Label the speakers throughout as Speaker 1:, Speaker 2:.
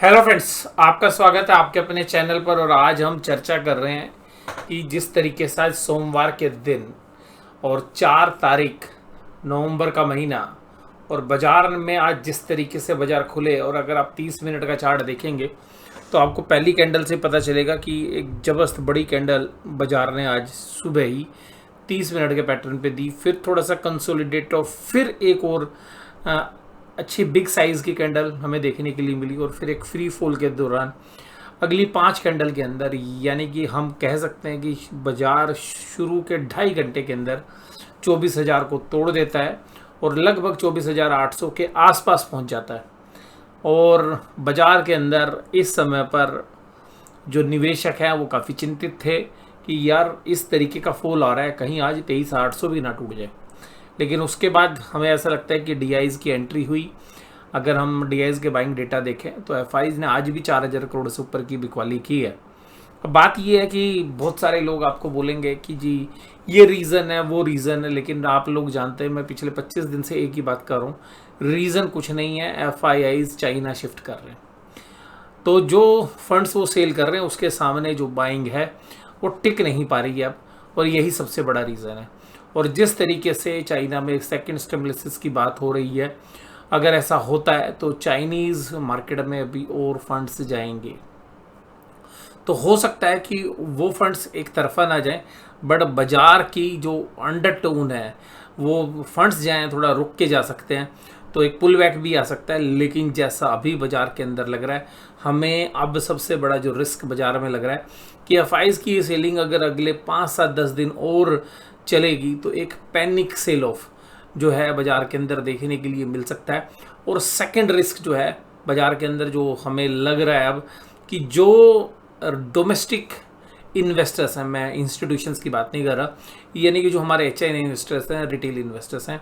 Speaker 1: Hello friends, आपका स्वागत है आपके अपने चैनल पर। और आज हम चर्चा कर रहे हैं कि जिस तरीके से आज सोमवार के दिन और 4 तारीख नवंबर का महीना और बाजार में आज जिस तरीके से बाजार खुले, और अगर आप 30 मिनट का चार्ट देखेंगे तो आपको पहली कैंडल से पता चलेगा कि एक जबरदस्त बड़ी कैंडल बाजार ने आज सुबह ही 30 मिनट के पैटर्न पे दी। फिर थोड़ा सा कंसोलिडेट और फिर एक और अच्छी बिग साइज़ की कैंडल हमें देखने के लिए मिली। और फिर एक फ्री फॉल के दौरान अगली 5 कैंडल के अंदर, यानी कि हम कह सकते हैं कि बाजार शुरू के 2.5 घंटे के अंदर 24,000 को तोड़ देता है और लगभग 24,800 के आसपास पहुंच जाता है। और बाजार के अंदर इस समय पर जो निवेशक हैं वो काफ़ी चिंतित थे कि यार इस तरीके का फॉल आ रहा है, कहीं आज 23,800 भी ना टूट जाए। लेकिन उसके बाद हमें ऐसा लगता है कि डीआईज़ की एंट्री हुई। अगर हम डीआईज़ के बाइंग डेटा देखें तो एफआईज़ ने आज भी 4,000 करोड़ से ऊपर की बिकवाली की है। अब बात ये है कि बहुत सारे लोग आपको बोलेंगे कि जी ये रीज़न है वो रीज़न है, लेकिन आप लोग जानते हैं मैं पिछले 25 दिन से एक ही बात कर रहा हूँ, रीज़न कुछ नहीं है। एफआईआईज़ चाइना शिफ्ट कर रहे हैं, तो जो फंड्स वो सेल कर रहे हैं उसके सामने जो बाइंग है वो टिक नहीं पा रही है अब, और यही सबसे बड़ा रीज़न है। और जिस तरीके से चाइना में सेकंड स्टिमुलस की बात हो रही है, अगर ऐसा होता है तो चाइनीज़ मार्केट में अभी और फंड्स जाएंगे। तो हो सकता है कि वो फंड्स एक तरफा ना जाएं, बट बाजार की जो अंडरटोन है वो फंड्स जाएं थोड़ा रुक के जा सकते हैं, तो एक पुल बैक भी आ सकता है। लेकिन जैसा अभी बाजार के अंदर लग रहा है, हमें अब सबसे बड़ा जो रिस्क बाजार में लग रहा है कि एफआईज़ की ये सेलिंग अगर अगले 5-7-10 दिन और चलेगी तो एक पैनिक सेल ऑफ जो है बाजार के अंदर देखने के लिए मिल सकता है। और सेकंड रिस्क जो है बाजार के अंदर जो हमें लग रहा है अब, कि जो डोमेस्टिक इन्वेस्टर्स हैं, मैं इंस्टीट्यूशंस की बात नहीं कर रहा, यानी कि जो हमारे एचआई इन्वेस्टर्स हैं, रिटेल इन्वेस्टर्स हैं,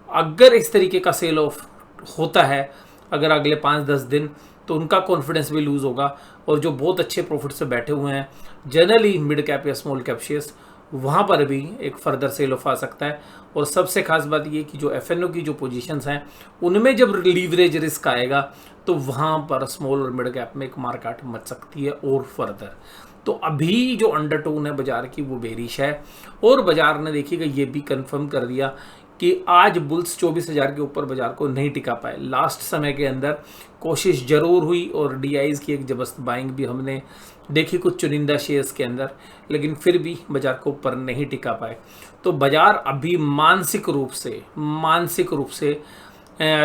Speaker 1: अगर इस तरीके का सेल ऑफ होता है अगर अगले 5-10 दिन, तो उनका कॉन्फिडेंस भी लूज़ होगा। और जो बहुत अच्छे प्रॉफिट से बैठे हुए हैं जनरली मिड कैप या स्मॉल कैप शेयर्स, वहाँ पर भी एक फर्दर सेल ऑफ आ सकता है। और सबसे खास बात ये कि जो एफएनओ की जो पोजीशंस हैं उनमें जब लीवरेज रिस्क आएगा तो वहाँ पर स्मॉल और मिड कैप में एक मार्केट मच सकती है और फर्दर। तो अभी जो अंडरटोन है बाजार की वो बेरिश है। और बाजार ने देखिएगा ये भी कंफर्म कर दिया कि आज बुल्स 24,000 के ऊपर बाजार को नहीं टिका पाए। लास्ट समय के अंदर कोशिश जरूर हुई और डीआईज़ की एक जबरदस्त बाइंग भी हमने देखी कुछ चुनिंदा शेयर्स के अंदर, लेकिन फिर भी बाजार को ऊपर नहीं टिका पाए। तो बाजार अभी मानसिक रूप से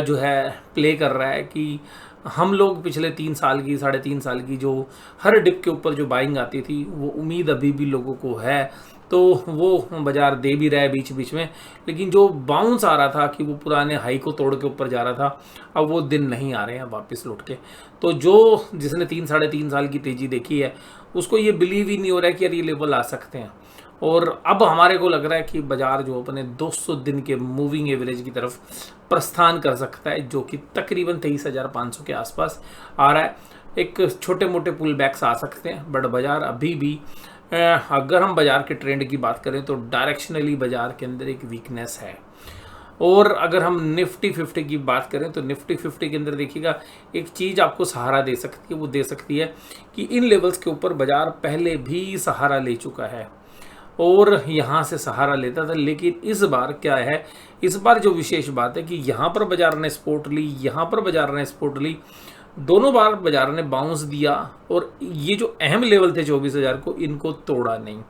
Speaker 1: जो है प्ले कर रहा है कि हम लोग पिछले 3.5 साल की जो हर डिप के ऊपर जो बाइंग आती थी वो उम्मीद अभी भी लोगों को है, तो वो बाजार दे भी रहा है बीच बीच में। लेकिन जो बाउंस आ रहा था कि वो पुराने हाई को तोड़ के ऊपर जा रहा था, अब वो दिन नहीं आ रहे हैं वापस लौट के। तो जो जिसने 3-3.5 साल की तेज़ी देखी है उसको ये बिलीव ही नहीं हो रहा है कि यार ये लेवल आ सकते हैं। और अब हमारे को लग रहा है कि बाजार जो अपने 200 दिन के मूविंग एवरेज की तरफ प्रस्थान कर सकता है, जो कि तकरीबन 23,500 के आसपास आ रहा है। एक छोटे मोटे पुल बैक्स आ सकते हैं, बट बाजार अभी भी अगर हम बाजार के ट्रेंड की बात करें तो डायरेक्शनली बाजार के अंदर एक वीकनेस है। और अगर हम निफ्टी 50 की बात करें तो निफ्टी 50 के अंदर देखिएगा एक चीज़ आपको सहारा दे सकती है, वो दे सकती है कि इन लेवल्स के ऊपर बाजार पहले भी सहारा ले चुका है और यहाँ से सहारा लेता था। लेकिन इस बार क्या है, इस बार जो विशेष बात है कि यहाँ पर बाजार ने सपोर्ट ली, यहाँ पर बाजार ने सपोर्ट ली, दोनों बार बाजार ने बाउंस दिया और ये जो अहम लेवल थे 24,000 को, इनको तोड़ा नहीं।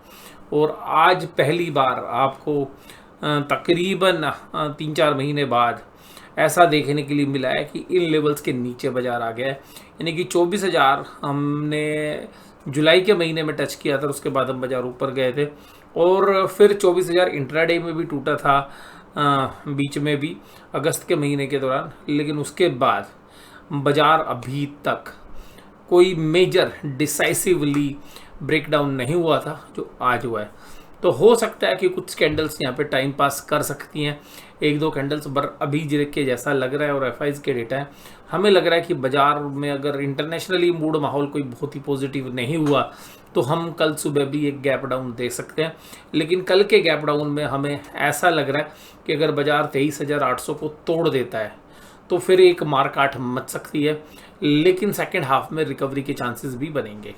Speaker 1: और आज पहली बार आपको तकरीबन 3-4 महीने बाद ऐसा देखने के लिए मिला है कि इन लेवल्स के नीचे बाजार आ गया है। यानी कि 24,000 हमने जुलाई के महीने में टच किया था, उसके बाद हम बाजार ऊपर गए थे और फिर 24,000 इंट्राडे में भी टूटा था, बीच में भी अगस्त के महीने के दौरान। लेकिन उसके बाद बाजार अभी तक कोई मेजर डिसाइसिवली ब्रेकडाउन नहीं हुआ था जो आज हुआ है। तो हो सकता है कि कुछ कैंडल्स यहाँ पे टाइम पास कर सकती हैं, 1-2 कैंडल्स, पर अभी के जैसा लग रहा है और एफआईज़ के डेटा है, हमें लग रहा है कि बाजार में अगर इंटरनेशनली मूड माहौल कोई बहुत ही पॉजिटिव नहीं हुआ तो हम कल सुबह भी एक गैप डाउन दे सकते हैं। लेकिन कल के गैप डाउन में हमें ऐसा लग रहा है कि अगर बाजार 23,800 को तोड़ देता है तो फिर एक मारकाट मच सकती है, लेकिन सेकेंड हाफ में रिकवरी के चांसेस भी बनेंगे,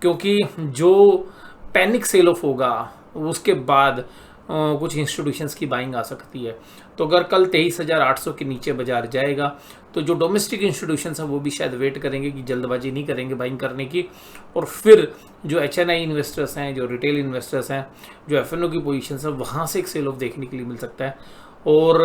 Speaker 1: क्योंकि जो पैनिक सेल ऑफ होगा उसके बाद कुछ इंस्टीट्यूशंस की बाइंग आ सकती है। तो अगर कल 23,800 के नीचे बाजार जाएगा तो जो डोमेस्टिक इंस्टीट्यूशंस हैं वो भी शायद वेट करेंगे कि जल्दबाजी नहीं करेंगे बाइंग करने की, और फिर जो HNI इन्वेस्टर्स हैं, जो रिटेल इन्वेस्टर्स हैं, जो FNO की पोजीशंस हैं, वहाँ से एक सेल ऑफ देखने के लिए मिल सकता है। और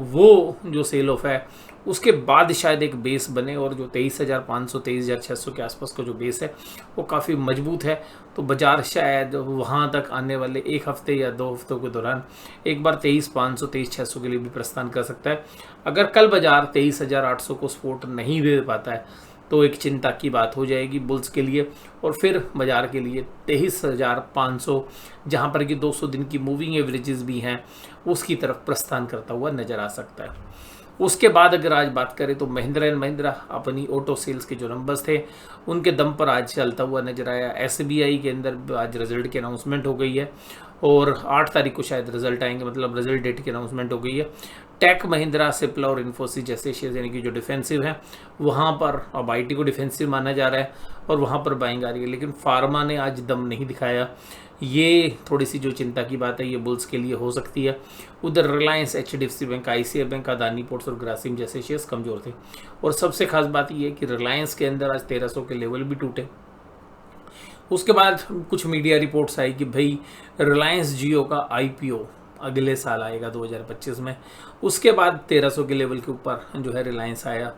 Speaker 1: वो जो सेल ऑफ है उसके बाद शायद एक बेस बने, और जो 23,500 23,600 के आसपास का जो बेस है वो काफ़ी मजबूत है। तो बाजार शायद वहाँ तक आने वाले एक हफ्ते या 2 हफ्तों के दौरान एक बार 23,500 23,600 के लिए भी प्रस्थान कर सकता है। अगर कल बाजार 23,800 को सपोर्ट नहीं दे पाता है तो एक चिंता की बात हो जाएगी बुल्स के लिए, और फिर बाजार के लिए 23,500 जहाँ पर कि 200 दिन की मूविंग एवरेजेस भी हैं उसकी तरफ प्रस्थान करता हुआ नज़र आ सकता है। उसके बाद अगर आज बात करें तो महिंद्रा एंड महिंद्रा अपनी ऑटो सेल्स के जो नंबर्स थे उनके दम पर आज चलता हुआ नजर आया। SBI के अंदर आज रिजल्ट की अनाउंसमेंट हो गई है और 8 तारीख को शायद रिजल्ट आएंगे, मतलब रिजल्ट डेट की अनाउंसमेंट हो गई है। टेक महिंद्रा, सिप्ला और इन्फोसिस जैसे शेयर यानी कि जो डिफेंसिव हैं वहाँ पर, अब IT को डिफेंसिव माना जा रहा है और वहाँ पर बाइंग आ रही है, लेकिन फार्मा ने आज दम नहीं दिखाया। ये थोड़ी सी जो चिंता की बात है ये बुल्स के लिए हो सकती है। उधर Reliance, HDFC bank, ICICI bank, Adani ports और ग्रासिम जैसे शेयर्स कमज़ोर थे। और सबसे खास बात ये है कि रिलायंस के अंदर आज 1300 के लेवल भी टूटे। उसके बाद कुछ मीडिया रिपोर्ट्स आई कि भाई रिलायंस जियो का IPO अगले साल आएगा 2025 में। उसके बाद 1300 के लेवल के ऊपर जो है रिलायंस आया।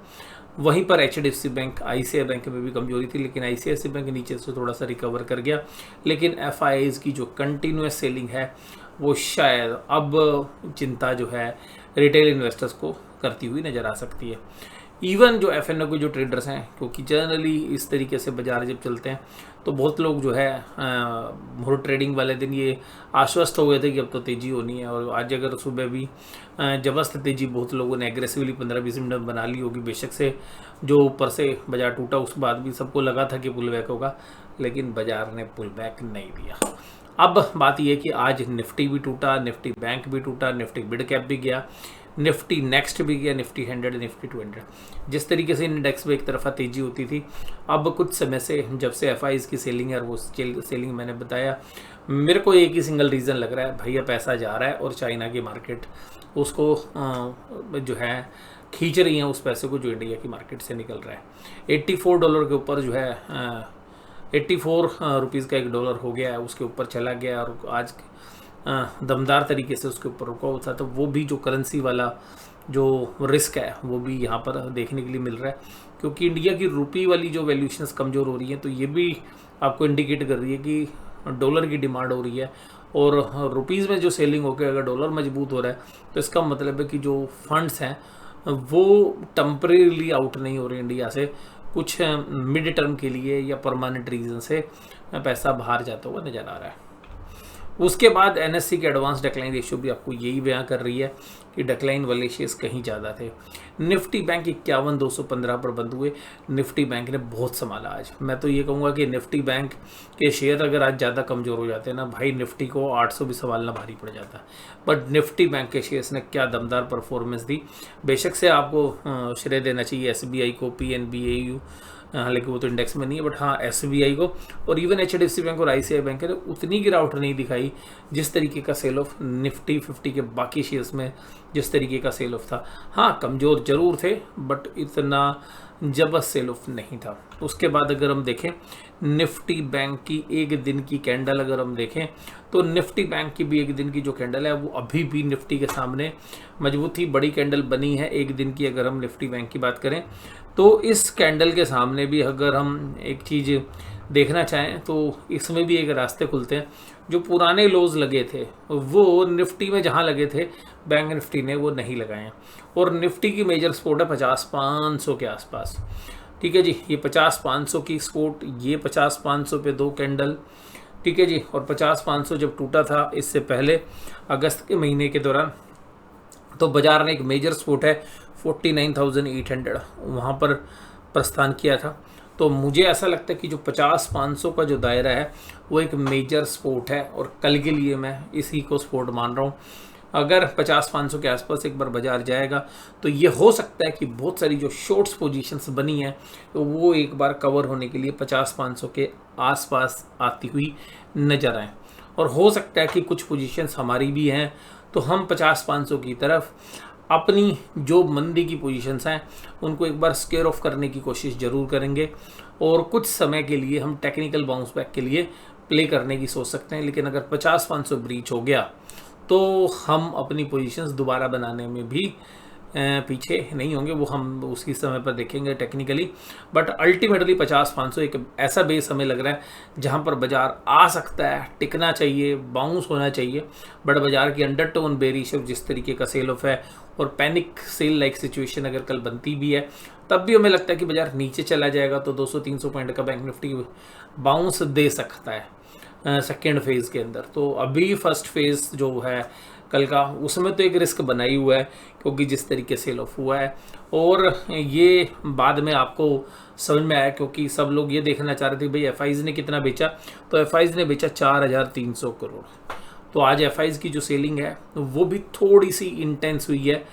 Speaker 1: वहीं पर HDFC बैंक, ICICI बैंक में भी कमजोरी थी, लेकिन ICICI बैंक नीचे से थोड़ा सा रिकवर कर गया। लेकिन FIIs की जो कंटिन्यूस सेलिंग है वो शायद अब चिंता जो है रिटेल इन्वेस्टर्स को करती हुई नज़र आ सकती है। इवन जो FNO के जो ट्रेडर्स हैं, क्योंकि जनरली इस तरीके से बाजार जब चलते हैं तो बहुत लोग जो है मोर ट्रेडिंग वाले दिन ये आश्वस्त हो गए थे कि अब तो तेज़ी होनी है। और आज अगर सुबह भी जबरदस्त तेज़ी बहुत लोगों ने एग्रेसिवली 15-20 मिनट बना ली होगी। बेशक से जो ऊपर से बाजार टूटा उसके बाद भी सबको लगा था कि पुल बैक होगा, लेकिन बाजार ने पुल बैक नहीं दिया। अब बात यह है कि आज निफ्टी भी टूटा, निफ्टी बैंक भी टूटा, निफ्टी मिड कैप भी गया, निफ्टी नेक्स्ट भी गया, निफ्टी 100, निफ्टी 200। जिस तरीके से इंडेक्स में एक तरफा तेज़ी होती थी, अब कुछ समय से जब से FIs की सेलिंग है, वो सेलिंग मैंने बताया, मेरे को एक ही सिंगल रीज़न लग रहा है, भैया पैसा जा रहा है और चाइना की मार्केट उसको जो है खींच रही है उस पैसे को जो इंडिया की मार्केट से निकल रहा है। $84 के ऊपर जो है 84 रुपीज़ का $1 हो गया है, उसके ऊपर चला गया और आज दमदार तरीके से उसके ऊपर रुका हुआ था। तो वो भी जो करेंसी वाला जो रिस्क है वो भी यहाँ पर देखने के लिए मिल रहा है, क्योंकि इंडिया की रुपी वाली जो वैल्यूशंस कमज़ोर हो रही हैं, तो ये भी आपको इंडिकेट कर रही है कि डॉलर की डिमांड हो रही है। और रुपीज़ में जो सेलिंग होकर अगर डॉलर मजबूत हो रहा है तो इसका मतलब है कि जो फंड्स हैं वो टेम्परेरीली आउट नहीं हो रहे इंडिया से, कुछ मिड टर्म के लिए या परमानेंट रीजन से पैसा बाहर जाता हुआ नज़र आ रहा है। उसके बाद NSE के एडवांस डिक्लाइन रेशियो भी आपको यही बयां कर रही है कि डिक्लाइन वाले शेयर्स कहीं ज़्यादा थे। निफ्टी बैंक 51,215 पर बंद हुए। निफ्टी बैंक ने बहुत संभाला आज। मैं तो ये कहूँगा कि निफ्टी बैंक के शेयर अगर आज ज़्यादा कमज़ोर हो जाते हैं ना भाई, निफ्टी को 800 भी संभालना भारी पड़ जाता है। बट निफ्टी बैंक के शेयर्स ने क्या दमदार परफॉर्मेंस दी। बेशक से आपको श्रेय देना चाहिए SBI को, PNB, AU, हालांकि वो तो इंडेक्स में नहीं है, बट हाँ SBI को और इवन HDFC बैंक और ICICI बैंक ने उतनी गिरावट नहीं दिखाई जिस तरीके का सेल ऑफ निफ्टी 50 के बाकी शेयर्स में जिस तरीके का सेल ऑफ था। हाँ, कमज़ोर जरूर थे बट इतना जबरदस्त सेल ऑफ नहीं था। उसके बाद अगर हम देखें निफ्टी बैंक की एक दिन की कैंडल, अगर हम देखें तो निफ्टी बैंक की भी एक दिन की जो कैंडल है वो अभी भी निफ्टी के सामने मजबूत ही बड़ी कैंडल बनी है एक दिन की। अगर हम निफ्टी बैंक की बात करें तो इस कैंडल के सामने भी अगर हम एक चीज़ देखना चाहें तो इसमें भी एक रास्ते खुलते हैं। जो पुराने लोज लगे थे वो निफ्टी में जहाँ लगे थे बैंक निफ्टी ने वो नहीं लगाए हैं। और निफ्टी की मेजर सपोर्ट है 50-500 के आसपास। ठीक है जी, ये 50-500 की सपोर्ट, ये 50-500 पे 2 कैंडल, ठीक है जी। और 50-500 जब टूटा था इससे पहले अगस्त के महीने के दौरान, तो बाजार ने एक मेजर सपोर्ट है 49,800 वहाँ पर प्रस्थान किया था। तो मुझे ऐसा लगता है कि जो 50-500 का जो दायरा है वो एक मेजर सपोर्ट है और कल के लिए मैं इसी को सपोर्ट मान रहा हूँ। अगर 50-500 के आसपास एक बार बाजार जाएगा तो ये हो सकता है कि बहुत सारी जो शॉर्ट्स पोजीशंस बनी हैं तो वो एक बार कवर होने के लिए 50-500 के आसपास आती हुई नजर आए। और हो सकता है कि कुछ पोजीशंस हमारी भी हैं तो हम 50-500 की तरफ अपनी जो मंदी की पोजीशंस हैं उनको एक बार स्केयर ऑफ करने की कोशिश ज़रूर करेंगे और कुछ समय के लिए हम टेक्निकल बाउंस बैक के लिए प्ले करने की सोच सकते हैं। लेकिन अगर 50-500 ब्रीच हो गया तो हम अपनी पोजीशंस दोबारा बनाने में भी पीछे नहीं होंगे, वो हम उसी समय पर देखेंगे टेक्निकली। बट अल्टीमेटली 50-500 एक ऐसा बेस हमें लग रहा है जहां पर बाजार आ सकता है, टिकना चाहिए, बाउंस होना चाहिए। बट बाजार की अंडरटोन बेरिश जिस तरीके का सेल ऑफ है और पैनिक सेल लाइक सिचुएशन अगर कल बनती भी है तब भी हमें लगता है कि बाजार नीचे चला जाएगा तो 200-300 पॉइंट का बैंक निफ्टी बाउंस दे सकता है सेकेंड फेज़ के अंदर। तो अभी फर्स्ट फेज़ जो है कल का उसमें तो एक रिस्क बना ही हुआ है क्योंकि जिस तरीके से सेल ऑफ हुआ है और ये बाद में आपको समझ में आया क्योंकि सब लोग ये देखना चाह रहे थे भाई एफआईज ने कितना बेचा, तो एफआईज ने बेचा 4,300 करोड़। तो आज एफआईज की जो सेलिंग है वो भी थोड़ी सी इंटेंस हुई है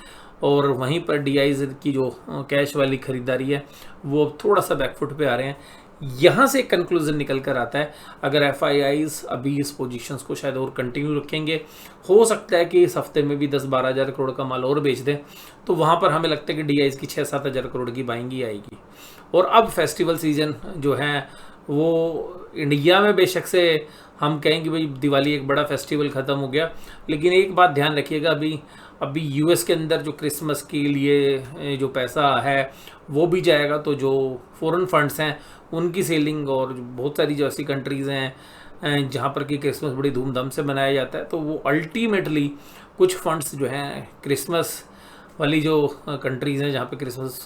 Speaker 1: और वहीं पर डीआईज की जो कैश वाली खरीदारी है वो थोड़ा सा बैकफुट पे आ रहे हैं। यहाँ से कंक्लूजन निकल कर आता है अगर एफआईआईज अभी इस पोजीशंस को शायद और कंटिन्यू रखेंगे, हो सकता है कि इस हफ्ते में भी 10-12 हज़ार करोड़ का माल और बेच दें तो वहाँ पर हमें लगता है कि डीआईज की 6-7 हज़ार करोड़ की बाइंग ही आएगी। और अब फेस्टिवल सीजन जो है वो इंडिया में बेशक से हम कहेंगे भाई दिवाली एक बड़ा फेस्टिवल ख़त्म हो गया, लेकिन एक बात ध्यान रखिएगा अभी यूएस के अंदर जो क्रिसमस के लिए जो पैसा है वो भी जाएगा तो जो फॉरेन फंड्स हैं उनकी सेलिंग और बहुत सारी जो ऐसी कंट्रीज़ हैं जहाँ पर कि क्रिसमस बड़ी धूमधाम से मनाया जाता है तो वो अल्टीमेटली कुछ फंड्स जो हैं क्रिसमस वाली जो कंट्रीज़ हैं जहाँ पे क्रिसमस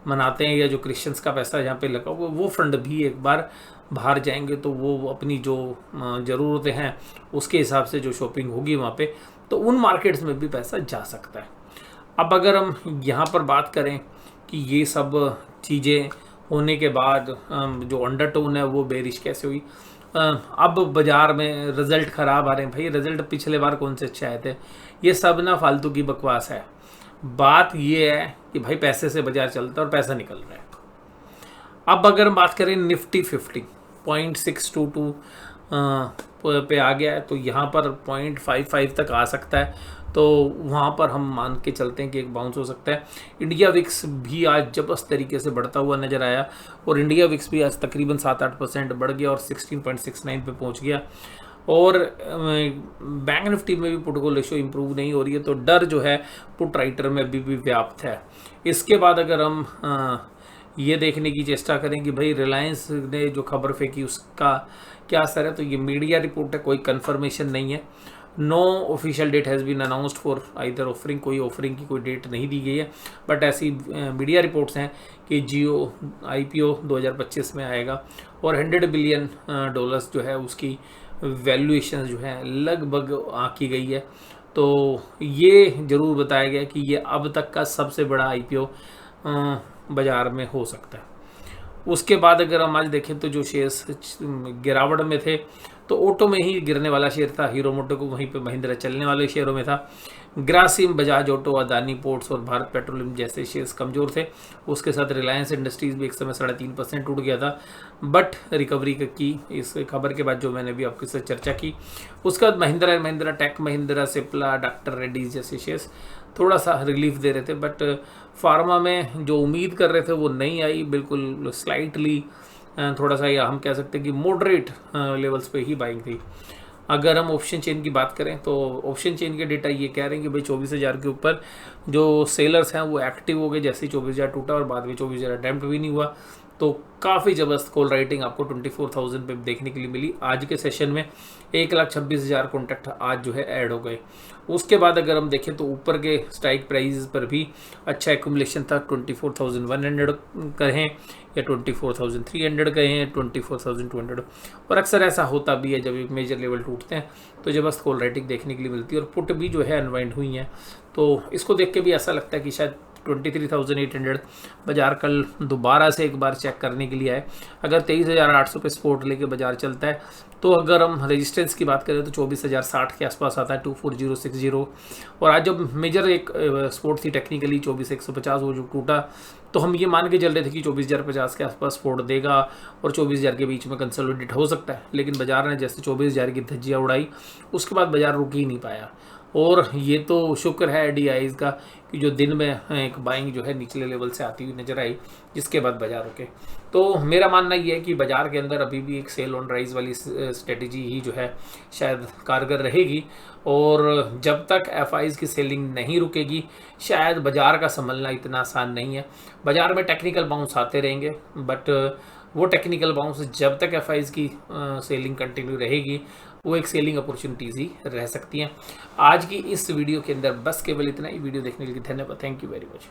Speaker 1: मनाते हैं या जो क्रिश्चियंस का पैसा जहाँ पे लगा वो फंड भी एक बार बाहर जाएंगे तो वो अपनी जो ज़रूरतें हैं उसके हिसाब से जो शॉपिंग होगी वहाँ पे तो उन मार्केट्स में भी पैसा जा सकता है। अब अगर हम यहाँ पर बात करें कि ये सब चीज़ें होने के बाद जो अंडरटोन है वो बेरिश कैसे हुई, अब बाज़ार में रिज़ल्ट ख़राब आ रहे हैं। भाई रिज़ल्ट पिछले बार कौन से अच्छे आए थे, ये सब ना फालतू की बकवास है। बात ये है कि भाई पैसे से बाज़ार चलता है और पैसा निकल रहा है। अब अगर हम बात करें निफ्टी 50 0.622 पे आ गया है तो यहाँ पर 0.55 तक आ सकता है तो वहाँ पर हम मान के चलते हैं कि एक बाउंस हो सकता है। इंडिया विक्स भी आज जबरदस्त तरीके से बढ़ता हुआ नज़र आया और इंडिया विक्स भी आज तकरीबन 7-8% बढ़ गया और 16.69 पे पहुँच गया। और बैंक निफ्टी में भी पुट रेशो इंप्रूव नहीं हो रही है तो डर जो है पुट राइटर में भी व्याप्त है। इसके बाद अगर हम ये देखने की चेष्टा करें कि भाई रिलायंस ने जो खबर फेंकी उसका क्या असर है, तो ये मीडिया रिपोर्ट है, कोई कंफर्मेशन नहीं है। No official date has been announced for either offering, कोई ऑफरिंग की कोई डेट नहीं दी गई है। बट ऐसी मीडिया रिपोर्ट्स हैं कि जियो IPO 2025 में आएगा और $100 बिलियन जो है उसकी वैल्यूएशन जो है लगभग आंकी गई है। तो ये ज़रूर बताया गया कि ये अब तक का सबसे बड़ा IPO बाज़ार में हो सकता है। उसके बाद अगर हम आज देखें तो जो शेयर्स गिरावट में थे तो ऑटो में ही गिरने वाला शेयर था हीरो मोटो को, वहीं पे महिंद्रा चलने वाले शेयरों में था। ग्रासिम, बजाज ऑटो, अदानी पोर्ट्स और भारत पेट्रोलियम जैसे शेयर्स कमज़ोर थे। उसके साथ रिलायंस इंडस्ट्रीज़ भी एक समय 3.5% टूट गया था बट रिकवरी की इस खबर के बाद जो मैंने भी आपके साथ चर्चा की। उसके बाद Mahindra and Mahindra, tech Mahindra, Cipla, doctor Reddy's जैसे शेयर्स थोड़ा सा रिलीफ दे रहे थे बट फार्मा में जो उम्मीद कर रहे थे वो नहीं आई, बिल्कुल स्लाइटली थोड़ा सा, या हम कह सकते हैं कि मॉडरेट लेवल्स पे ही बाइंग थी। अगर हम ऑप्शन चेन की बात करें तो ऑप्शन चेन के डेटा ये कह रहे हैं कि भाई 24,000 के ऊपर जो सेलर्स हैं वो एक्टिव हो गए जैसे ही 24,000 टूटा और बाद में 24,000 अटैम्प्ट भी नहीं हुआ। तो काफ़ी ज़बरदस्त कॉल राइटिंग आपको 24,000 पे देखने के लिए मिली। आज के सेशन में 1,26,000 कॉन्टैक्ट आज जो है ऐड हो गए। उसके बाद अगर हम देखें तो ऊपर के स्ट्राइक प्राइस पर भी अच्छा एक्यूमुलेशन था, 24,100 कहें या 24,300 कहें, 24,200। और अक्सर ऐसा होता भी है जब मेजर लेवल टूटते हैं तो जबरदस्त कॉल राइटिंग देखने के लिए मिलती है और पुट भी जो है अनवाइंड हुई हैं। तो इसको देख के भी ऐसा लगता है कि शायद 23,800। बाजार कल दोबारा से एक बार चेक करने के लिए आए। अगर 23,800 पे सपोर्ट लेके बाजार चलता है तो अगर हम रेजिस्टेंस की बात करें तो 24,060 के आसपास आता है, 24060। और आज जब मेजर एक सपोर्ट थी टेक्निकली 24,150, वो जो टूटा तो हम ये मान के चल रहे थे कि 24,050 के आसपास सपोर्ट देगा और 24,000 के बीच में कंसोलिडेट हो सकता है। लेकिन बाजार ने जैसे 24,000 की धज्जियाँ उड़ाई उसके बाद बाजार रुक ही नहीं पाया। और ये तो शुक्र है DIs का कि जो दिन में एक बाइंग जो है निचले लेवल से आती हुई नजर आई, जिसके बाद बाजार रुके। तो मेरा मानना ये है कि बाजार के अंदर अभी भी एक सेल ऑन राइज वाली स्ट्रेटजी ही जो है शायद कारगर रहेगी। और जब तक FIs की सेलिंग नहीं रुकेगी शायद बाजार का संभलना इतना आसान नहीं है। बाजार में टेक्निकल बाउंस आते रहेंगे, बट वो टेक्निकल बाउंस जब तक FIs की सेलिंग कंटिन्यू रहेगी वो एक सेलिंग अपॉर्चुनिटीज़ ही रह सकती हैं। आज की इस वीडियो के अंदर बस केवल इतना ही। वीडियो देखने के लिए धन्यवाद। Thank you very much.